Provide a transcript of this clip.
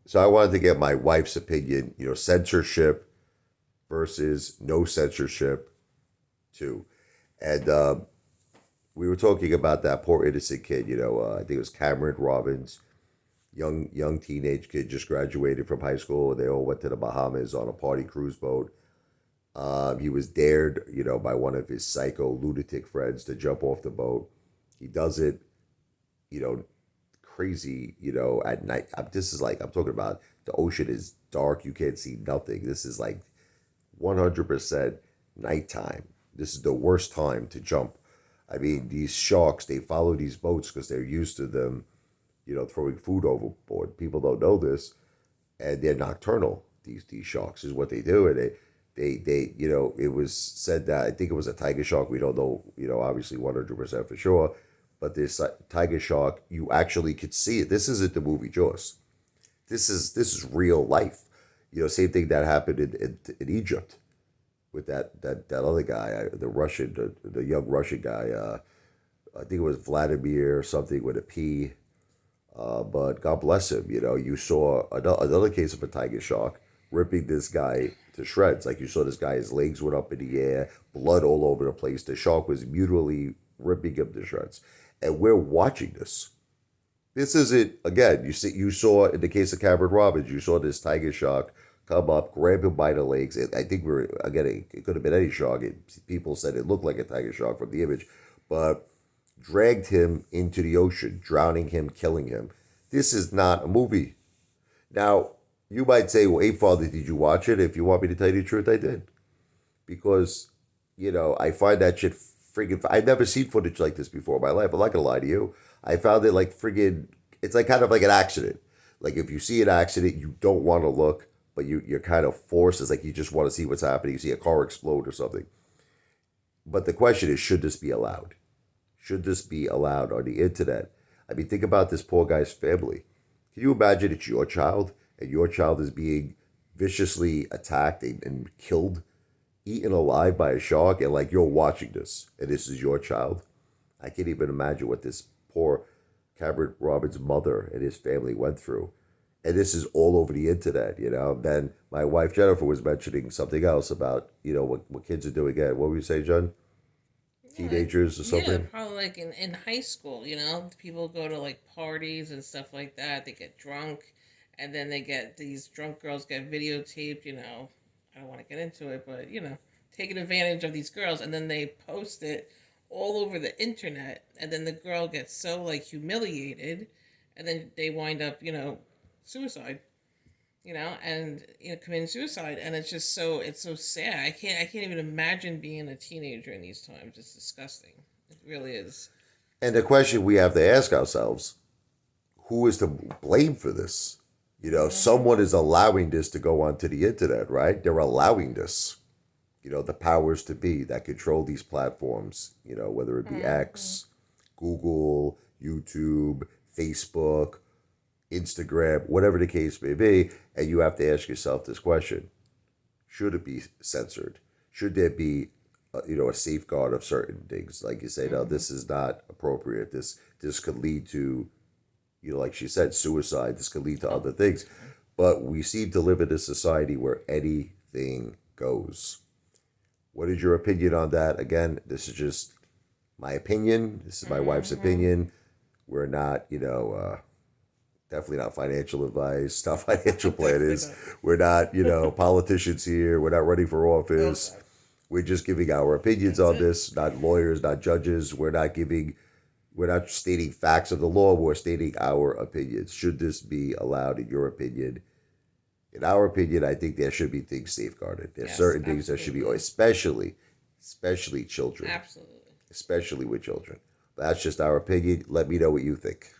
So I wanted to get my wife's opinion, censorship versus no censorship too. And we were talking about that poor innocent kid, I think it was Cameron Robbins, young teenage kid just graduated from high school. They all went to the Bahamas on a party cruise boat. He was dared, by one of his psycho lunatic friends to jump off the boat. He does it, you know, crazy, at night. This is like, I'm talking about the ocean is dark. You can't see nothing. This is like 100% nighttime. This is the worst time to jump. I mean, these sharks, they follow these boats because they're used to them, throwing food overboard. People don't know this, and they're nocturnal. These sharks is what they do, and it was said that I think it was a tiger shark. We don't know, obviously 100% for sure, but this tiger shark, you actually could see it. This isn't the movie Jaws. This is real life. Same thing that happened in Egypt with that other guy, the Russian, the young Russian guy. I think it was Vladimir something with a P. But God bless him. You saw another case of a tiger shark ripping this guy to shreds. Like you saw this guy, his legs went up in the air, blood all over the place. The shark was mutually ripping him to shreds, and we're watching this. This isn't again. You saw in the case of Cameron Robbins, you saw this tiger shark come up, grab him by the legs. I think we are again. It could have been any shark. People said it looked like a tiger shark from the image, but dragged him into the ocean, drowning him, killing him. This is not a movie. Now, you might say, well, Apefather, did you watch it? If you want me to tell you the truth, I did. Because, I find that shit friggin'. I've never seen footage like this before in my life. I'm not gonna lie to you. I found it like friggin'. It's like kind of like an accident. Like if you see an accident, you don't want to look, but you're kind of forced. It's like you just want to see what's happening. You see a car explode or something. But the question is, should this be allowed? Should this be allowed on the internet? I mean, think about this poor guy's family. Can you imagine it's your child and your child is being viciously attacked and killed, eaten alive by a shark, and like you're watching this and this is your child? I can't even imagine what this poor Cameron Robbins' mother and his family went through. And this is all over the internet. Then my wife Jennifer was mentioning something else about, what kids are doing again. What were you saying, John? Teenagers or Yeah, something? probably like in high school, people go to like parties and stuff like that. They get drunk, and then these drunk girls get videotaped. I don't want to get into it, but taking advantage of these girls, and then they post it all over the internet, and then the girl gets so like humiliated, and then they wind up, suicide. And committing suicide, and it's so sad. I can't even imagine being a teenager in these times. It's disgusting. It really is. And the question we have to ask ourselves, who is to blame for this? Hmm. Someone is allowing this to go onto the internet, right? They're allowing this. The powers to be that control these platforms, whether it be Hmm. X, Google, YouTube, Facebook, Instagram, whatever the case may be. And you have to ask yourself this question: should it be censored? Should there be, a safeguard of certain things? Like you say, no, Hmm. this is not appropriate. This could lead to, like she said, suicide. This could lead to Oh, other things. definitely. But we seem to live in a society where anything goes. What is your opinion on that? Again, this is just my opinion. This is my wife's Hmm. opinion. We're not, definitely not financial advice, not financial Definitely planners. not. We're not, politicians here. We're not running for Oh office. God, We're just giving our opinions that's on it. this, not lawyers, not judges. We're not stating facts of the law. We're stating our opinions. Should this be allowed, in your opinion? In our opinion, I think there should be things safeguarded. There's Yes, certain things that should be, absolutely, especially children, absolutely. especially with children. That's just our opinion. Let me know what you think.